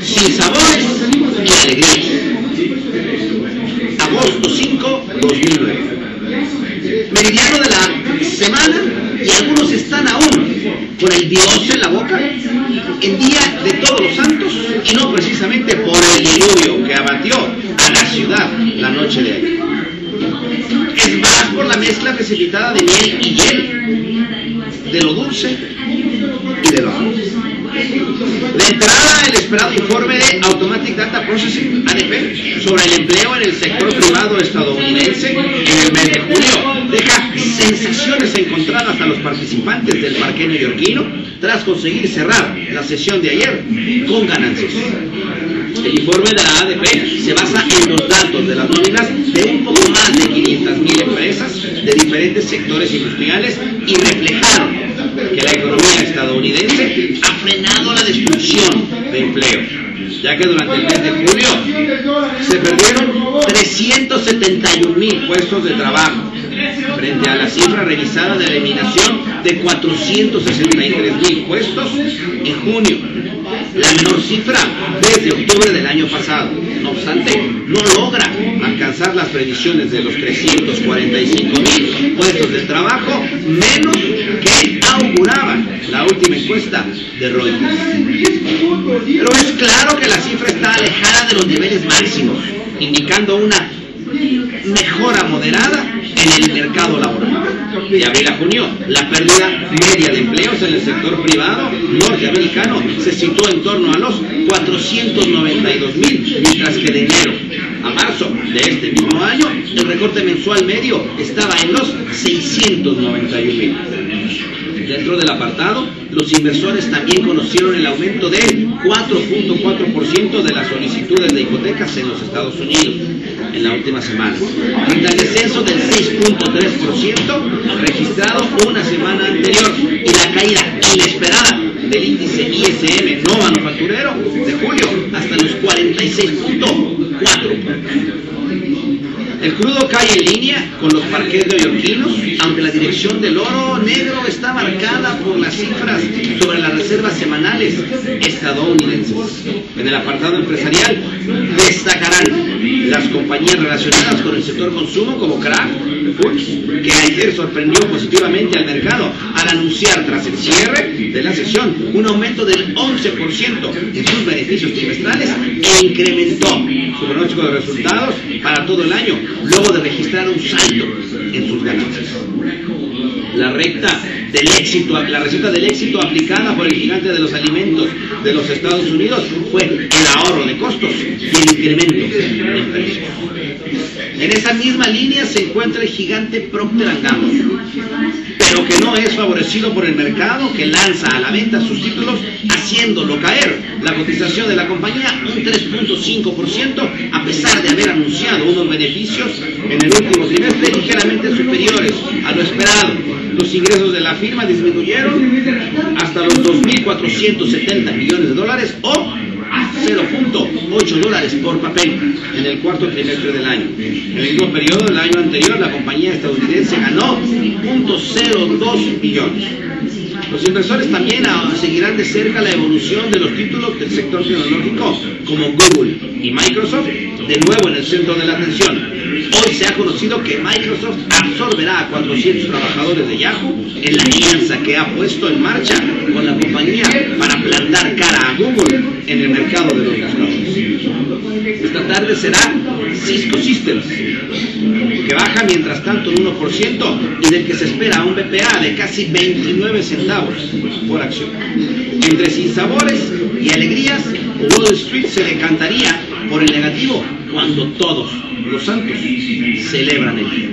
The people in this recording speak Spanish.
Sin sabores y alegrías. Agosto 5, 2009. Meridiano de la semana y algunos están aún con el Dios en la boca en día de Todos los Santos y no precisamente por el diluvio que abatió a la ciudad la noche de ayer. Es más por la mezcla precipitada de miel y hiel, de lo dulce y de lo amable. De entrada, el esperado informe de Automatic Data Processing, ADP, sobre el empleo en el sector privado estadounidense en el mes de julio deja sensaciones encontradas a los participantes del parque neoyorquino tras conseguir cerrar la sesión de ayer con ganancias. El informe de la ADP se basa en los datos de las nóminas de un poco más de 500.000 empresas de diferentes sectores industriales y reflejaron que la economía estadounidense ha frenado la destrucción de empleo, ya que durante el mes de julio se perdieron 371.000 puestos de trabajo, frente a la cifra revisada de eliminación de 463.000 puestos en junio, la menor cifra desde octubre del año pasado. No obstante, no logra alcanzar las previsiones de los 345.000 puestos de trabajo, menos que auguraba la última encuesta de Reuters. Pero es claro que la cifra está alejada de los niveles máximos, indicando una mejora moderada en el mercado laboral. De abril a junio, la pérdida media de empleos en el sector privado norteamericano se situó en torno a los 492.000, mientras que de enero a marzo de este mismo año, el recorte mensual medio estaba en los 691.000. Dentro del apartado, los inversores también conocieron el aumento del 4.4% de las solicitudes de hipotecas en los Estados Unidos en la última semana, frente al descenso del 6.3% registrado una semana anterior y la caída inesperada del índice ISM no manufacturero de julio hasta los 46.4 puntos. El crudo cae en línea con los parques neoyorquinos, aunque la dirección del oro negro está marcada por las cifras sobre las reservas semanales estadounidenses. En el apartado empresarial destacarán las compañías relacionadas con el sector consumo como Kraft Foods, que ayer sorprendió positivamente al mercado al anunciar tras el cierre de la sesión un aumento del 11% en sus beneficios trimestrales e incrementó su pronóstico de resultados para todo el año, luego de registrar un salto en sus ganancias. La receta del éxito aplicada por el gigante de los alimentos de los Estados Unidos fue el ahorro de costos y el incremento en precios. En esa misma línea se encuentra el gigante Procter & Gamble, pero que no es favorecido por el mercado, que lanza a la venta sus títulos, haciéndolo caer la cotización de la compañía un 3.5%, a pesar de haber anunciado unos beneficios en el último trimestre ligeramente superiores a lo esperado. Los ingresos de la firma disminuyeron hasta los $2.470 millones o $0.8 por papel en el cuarto trimestre del año. En el mismo periodo del año anterior, la compañía estadounidense ganó $0.02 billones. Los inversores también seguirán de cerca la evolución de los títulos del sector tecnológico como Google y Microsoft, de nuevo en el centro de la atención. Hoy se ha conocido que Microsoft absorberá a 400 trabajadores de Yahoo en la alianza que ha puesto en marcha con la compañía para plantar cara a Google en el mercado de los buscadores. Esta tarde será Cisco Systems, que baja mientras tanto un 1% y del que se espera un BPA de casi 29 centavos por acción. Entre sinsabores y alegrías, Wall Street se decantaría por el negativo cuando todos los santos celebran el día.